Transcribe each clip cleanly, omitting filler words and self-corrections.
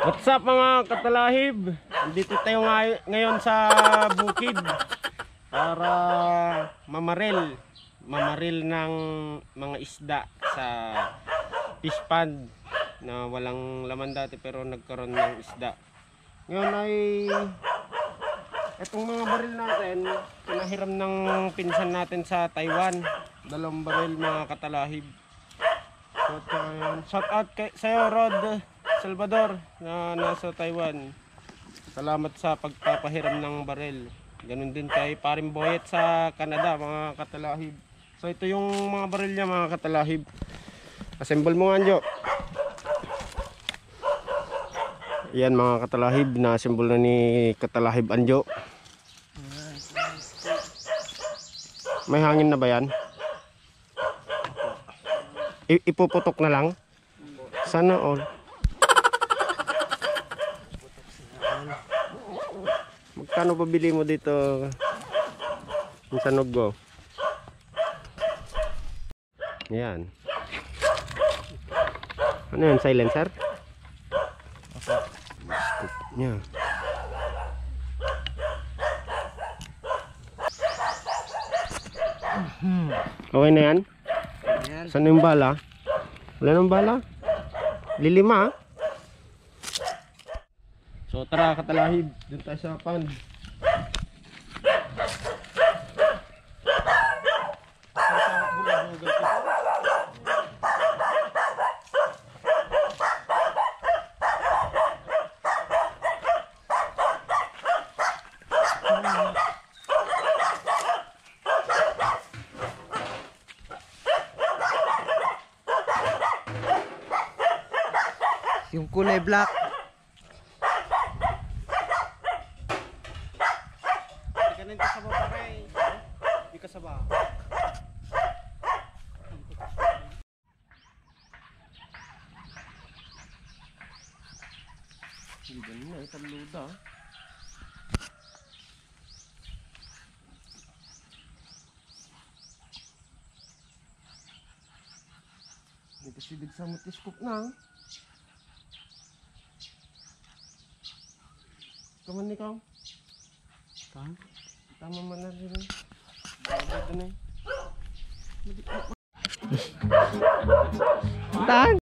What's up mga katalahib? Dito tayo ngayon sa bukid para mamaril ng mga isda sa fish pond na walang laman dati pero nagkaroon ng isda. Ngayon ay itong mga baril natin pinahiram ng pinsan natin sa Taiwan. 2 baril mga katalahib. Shout out sa'yo Rod Salvador na nasa Taiwan. Salamat sa pagpapahiram ng baril. Ganun din kay Paring Boyet sa Canada mga katalahib. So ito yung mga baril niya mga katalahib. Assemble mo nga Anjo. Yan mga katalahib, na-assemble na ni katalahib Anjo. May hangin na ba yan? Ipuputok na lang? Sana all. Magkano pabili mo dito? Yung sanog ko. Yan. Ano yun? Silencer? Yan. Okay na yan? Saan yung bala? Wala nang bala? Lilima. So tara katalahib, dun tayo sa pond. Yung kulay black. Hindi ka sa baba kay. Hindi ka sa baba. Hindi na italuda. Hindi kasi sa matiskop na. Kaman ikaw? Tama man na rin. Bagay na eh. Tang!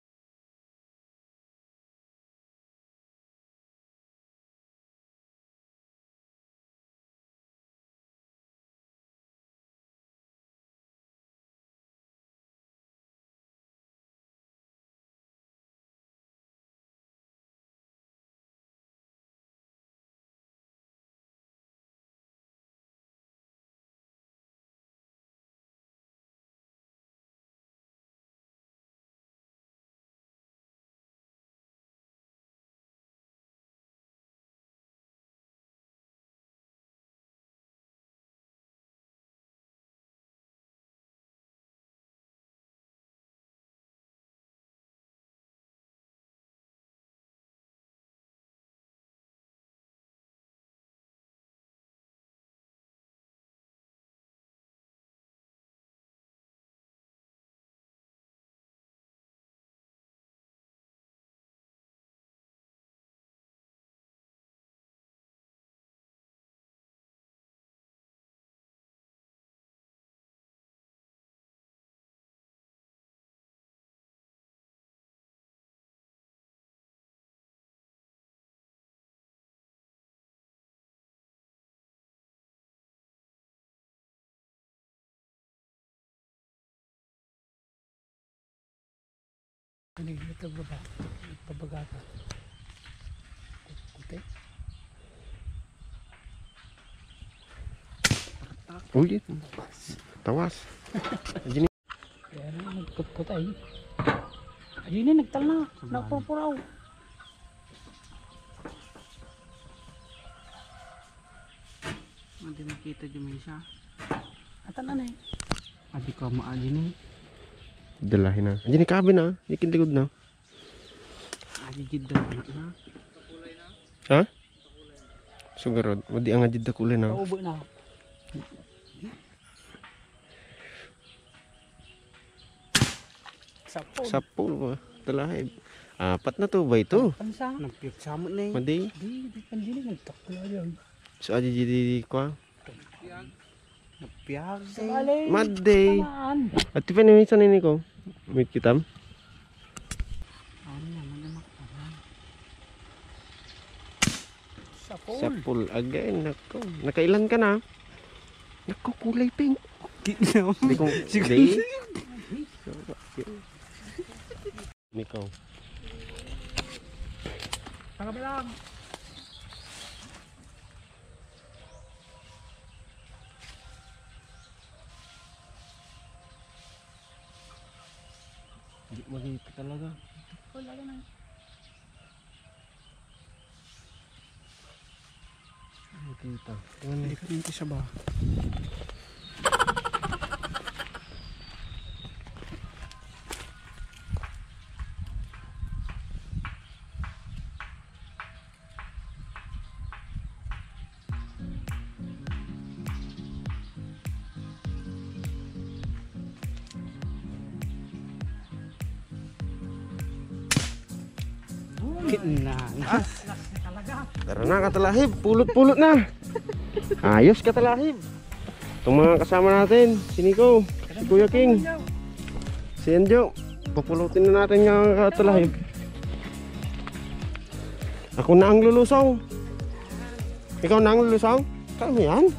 Ito baba. Pabaga ka. Okay. Uy, tawas. Gini. Kaya na nagputay. Ayun na nagtala. Napupuraw. Hindi makita dyan may isa. Atan na eh. Adi ka maali na. Dalahin na. Gini kabe na. Ikin likod na. Adi jidda na. Ha? Sugarod. Wadi ang adid na kulay na. Paubo na. Sapol. Sapul ba? Talahib. Apat na to ba ito? Pansa. Nagpiyok sa mo na eh. Madi. Di pandili nagtakla yan. So adi di kwa. Nagpiyok Sa eh. bali. Madi. Tamaan. At pa ni minsan ini ko. Meet kitam. Ano naman na makaparan. Sa pool. Sa pool again. Nako. Nakailan ka na? Nako, kulay pink. Hindi kong... Hindi. Mikaw. Tanga ba lang? Hindi magigit talaga. Wala ka na. Makita. Hindi ka rin siya ba? Na. Tara na katalahib. Pulot-pulot na. Ayos katalahib. Itong mga kasama natin. Si Nico. Si Kuya King. Si Enjo. Papulutin na natin yung katalahib. Ako na ang lulusaw. Ikaw na ang lulusaw? Kaya yan.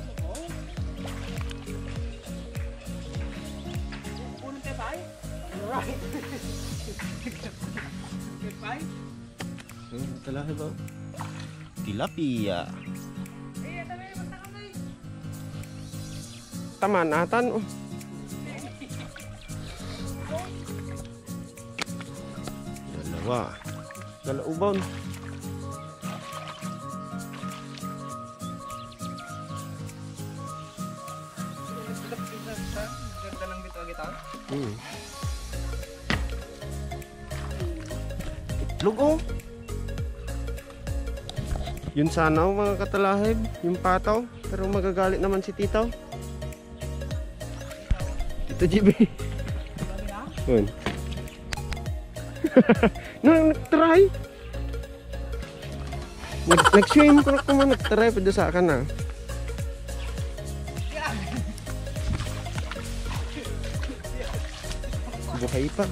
Talahib oh. Tilapia. Tamanatan oh. Dalawa. Dalaubon. Ganda lang dito agad ako. Itlog oh. Yun sana oh, mga katalahib, yung pataw, pero magagalit naman si Tito. Tito GB. Yun. Nag-try. Nag-swim ko na naman, nag-try, pero sa akin na. Buhay pa.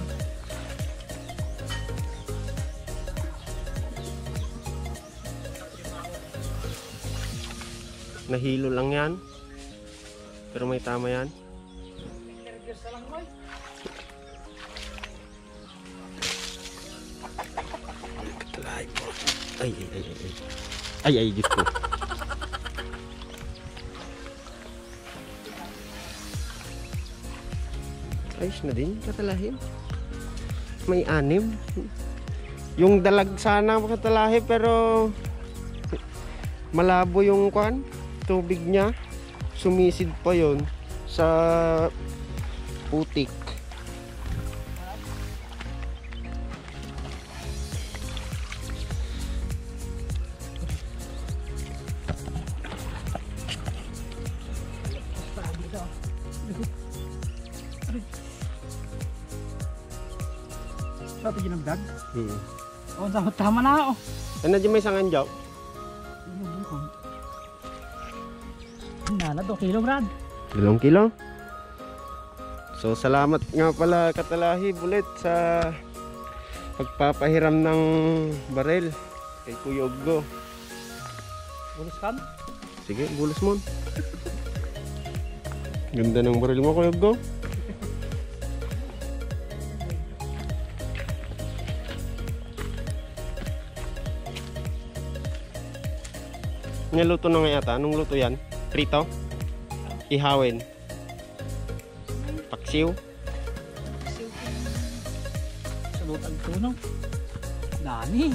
Nahilo lang yan. Pero may tama yan. Ay, ay, ay, ay. Ay, ay, Diyos ko. Ayos na din, katalahib. May 6. Yung dalag sana katalahib, pero malabo yung kwan, tubig niya. Sumisid pa yon sa putik. Sa ito ginagdag? Hmm. Oh, tama na oh. Ano dyan may sangan jaw? Nala 2 kilo Brad. 2 kilo. So salamat nga pala katalahib ulit sa pagpapahiram ng barel kay Kuya Uggo. Bulos kan? Sige, bulos mo. Ganda ng baril mo, Kuya Uggo. Niluto na nga yata. Anong luto yan? Prito? Ihawin? Paksiw? Sa lutag tuno. Dami.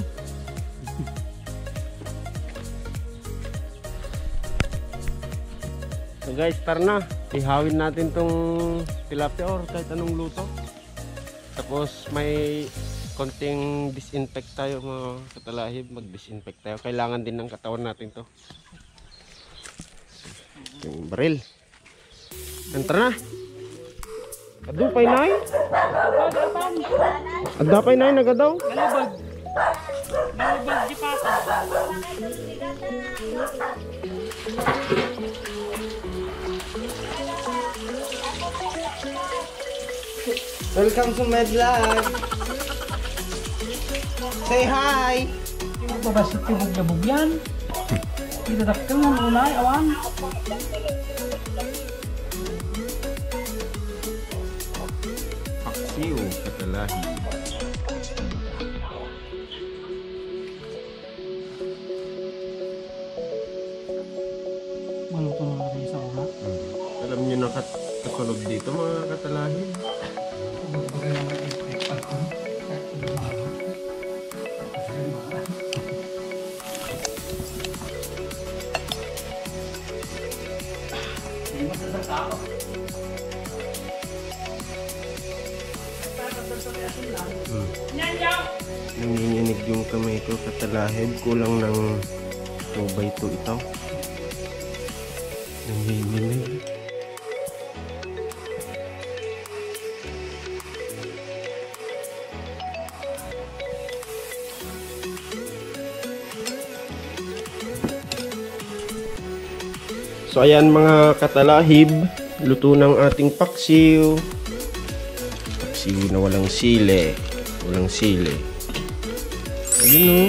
So guys, tara na. Ihawin natin tong tilapia or kahit anong luto. Tapos may konting disinfect tayo mga katalahib. Mag-disinfect tayo. Kailangan din ng katawan natin to. Yung baril. Tara na. Adupay nay. Pag-apam. Adapay nay nagadaw. Nalubag. Nalubag di pata. Welcome to my vlog. Say hi. Yung babasit yung bugyabog yan. Idadakil ng ulay, awan. Paksiw, katalahi. Maluto na natin sa una. Alam niyo na kasunod dito mga katalahi. Nanginginig yung kamay ko katalahib. Kulang ng 2x2 ito. Nanginginig. So ayan mga katalahib, luto ng ating paksiw. Paksiw na walang sili. Walang sili. Ayun o.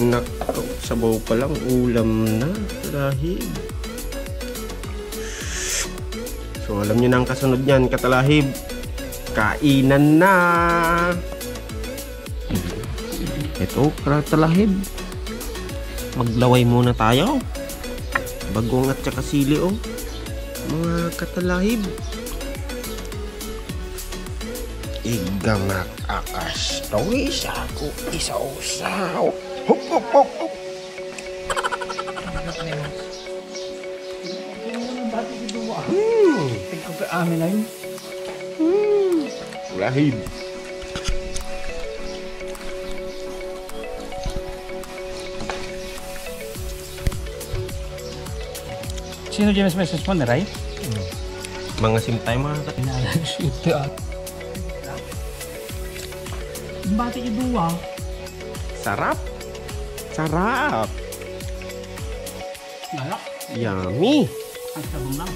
Nako, sabaw pa lang, ulam na, katalahib. So alam nyo na ang kasunod niyan, katalahib. Kainan na. Ito, katalahib. Maglaway muna tayo. Bagong at saka sili oh. Mga katalahib. Igamak akas. Tawis ako isaw-saw. Hop hop hop hop. Tingko ka amin na yun. Lahib. Sino dyan mas message mo na, Ray? Mga simtay mga Ito ah. Bati iduwa. sarap. Sarap. Galak. Yummy. Ang sabong lang.